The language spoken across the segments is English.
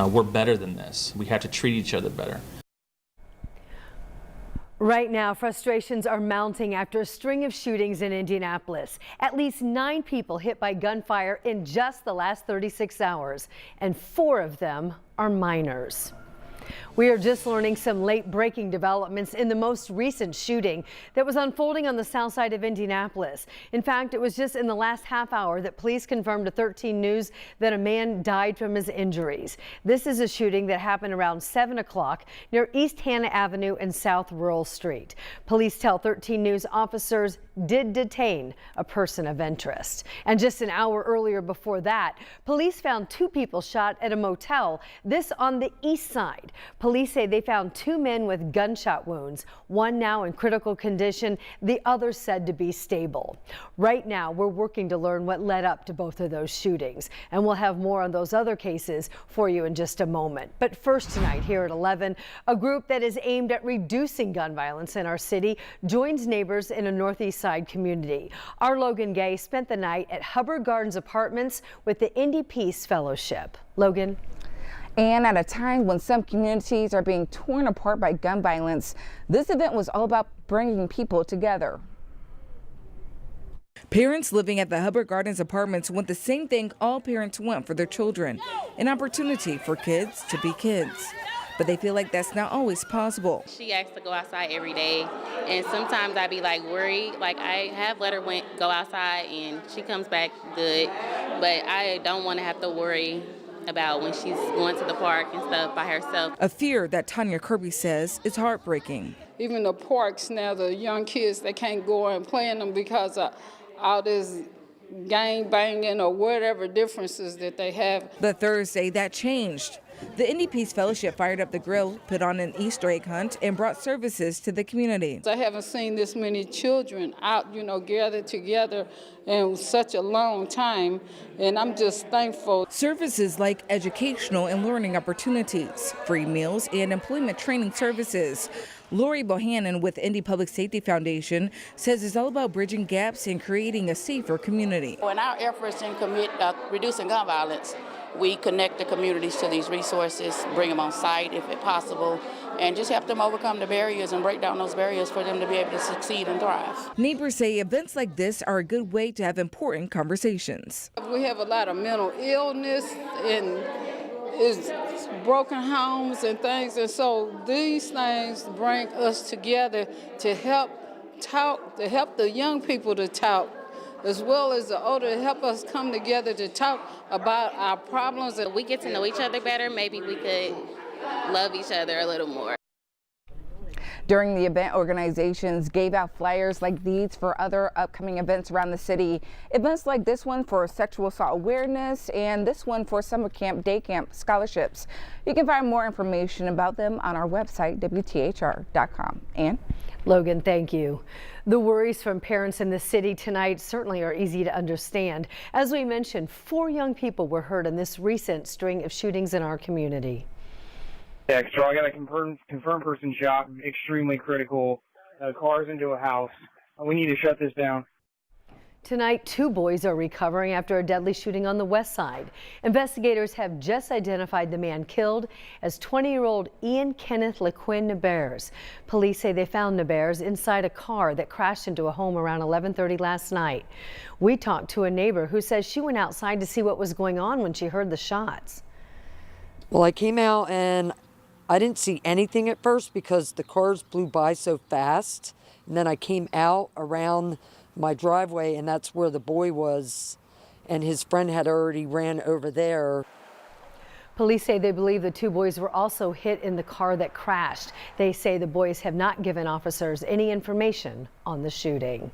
We're better than this. We have to treat each other better. Right now, frustrations are mounting after a string of shootings in Indianapolis. At least 9 people hit by gunfire in just the last 36 hours, and 4 of them are minors. We are just learning some late-breaking developments in the most recent shooting that was unfolding on the south side of Indianapolis. In fact, it was just in the last half hour that police confirmed to 13 News that a man died from his injuries. This is a shooting that happened around 7 o'clock near East Hannah Avenue and South Rural Street. Police tell 13 News officers did detain a person of interest. And just an hour earlier before that, police found 2 people shot at a motel, this on the east side. Police say they found 2 men with gunshot wounds, one now in critical condition, the other said to be stable. Right now, we're working to learn what led up to both of those shootings, and we'll have more on those other cases for you in just a moment. But first tonight here at 11, a group that is aimed at reducing gun violence in our city joins neighbors in a northeast side community. Our Logan Gay spent the night at Hubbard Gardens Apartments with the Indy Peace Fellowship. Logan. And at a time when some communities are being torn apart by gun violence, this event was all about bringing people together. Parents living at the Hubbard Gardens Apartments want the same thing all parents want for their children, an opportunity for kids to be kids. But they feel like that's not always possible. She asks to go outside every day, and sometimes I be like worried. Like I have let her go outside and she comes back good, but I don't want to have to worry about when she's going to the park and stuff by herself. A fear that Tanya Kirby says is heartbreaking. Even the parks now, the young kids, they can't go and play in them because of all this gang banging or whatever differences that they have. But Thursday that changed. The Indy Peace Fellowship fired up the grill, put on an Easter egg hunt, and brought services to the community. I haven't seen this many children out, gathered together in such a long time, and I'm just thankful. Services like educational and learning opportunities, free meals, and employment training services. Lori Bohannon with Indy Public Safety Foundation says it's all about bridging gaps and creating a safer community. In our efforts in reducing gun violence, we connect the communities to these resources, bring them on site if possible, and just help them overcome the barriers and break down those barriers for them to be able to succeed and thrive. Neighbors say events like this are a good way to have important conversations. We have a lot of mental illness and is broken homes and things, and so these things bring us together to help the young people to talk, as well as the older, to help us come together to talk about our problems. If we get to know each other better, maybe we could love each other a little more. During the event, organizations gave out flyers like these for other upcoming events around the city. Events like this one for sexual assault awareness and this one for summer camp, day camp scholarships. You can find more information about them on our website, WTHR.com. Ann? Logan, thank you. The worries from parents in the city tonight certainly are easy to understand. As we mentioned, 4 young people were hurt in this recent string of shootings in our community. Yeah, so I got a confirmed person shot, extremely critical. Cars into a house. We need to shut this down. Tonight, 2 boys are recovering after a deadly shooting on the west side. Investigators have just identified the man killed as 20-year-old Ian Kenneth LeQuinn Nabers. Police say they found Nabers inside a car that crashed into a home around 11:30 last night. We talked to a neighbor who says she went outside to see what was going on when she heard the shots. Well, I came out and I didn't see anything at first because the cars blew by so fast. And then I came out around my driveway and that's where the boy was. And his friend had already ran over there. Police say they believe the 2 boys were also hit in the car that crashed. They say the boys have not given officers any information on the shooting.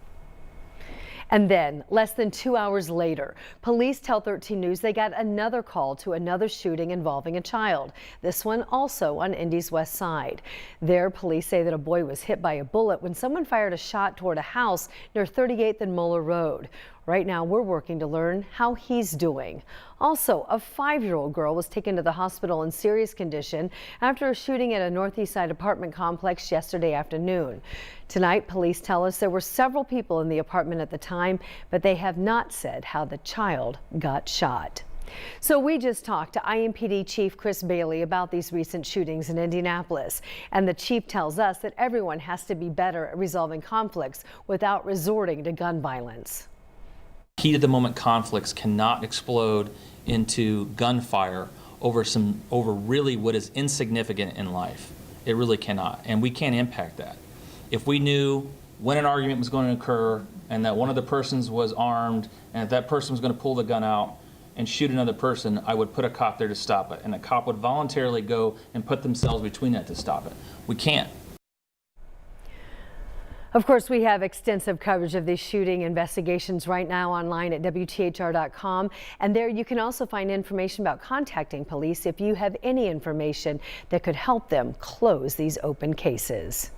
And then, less than 2 hours later, police tell 13 News they got another call to another shooting involving a child. This one also on Indy's west side. There, police say that a boy was hit by a bullet when someone fired a shot toward a house near 38th and Muller Road. Right now, we're working to learn how he's doing. Also, a 5-year-old girl was taken to the hospital in serious condition after a shooting at a northeast side apartment complex yesterday afternoon. Tonight, police tell us there were several people in the apartment at the time, but they have not said how the child got shot. So we just talked to IMPD Chief Chris Bailey about these recent shootings in Indianapolis. And the chief tells us that everyone has to be better at resolving conflicts without resorting to gun violence. Heat of the moment conflicts cannot explode into gunfire over really what is insignificant in life. It really cannot, and we can't impact that. If we knew when an argument was going to occur and that one of the persons was armed and if that person was going to pull the gun out and shoot another person, I would put a cop there to stop it, and a cop would voluntarily go and put themselves between that to stop it. We can't. Of course, we have extensive coverage of these shooting investigations right now online at WTHR.com. And there you can also find information about contacting police if you have any information that could help them close these open cases.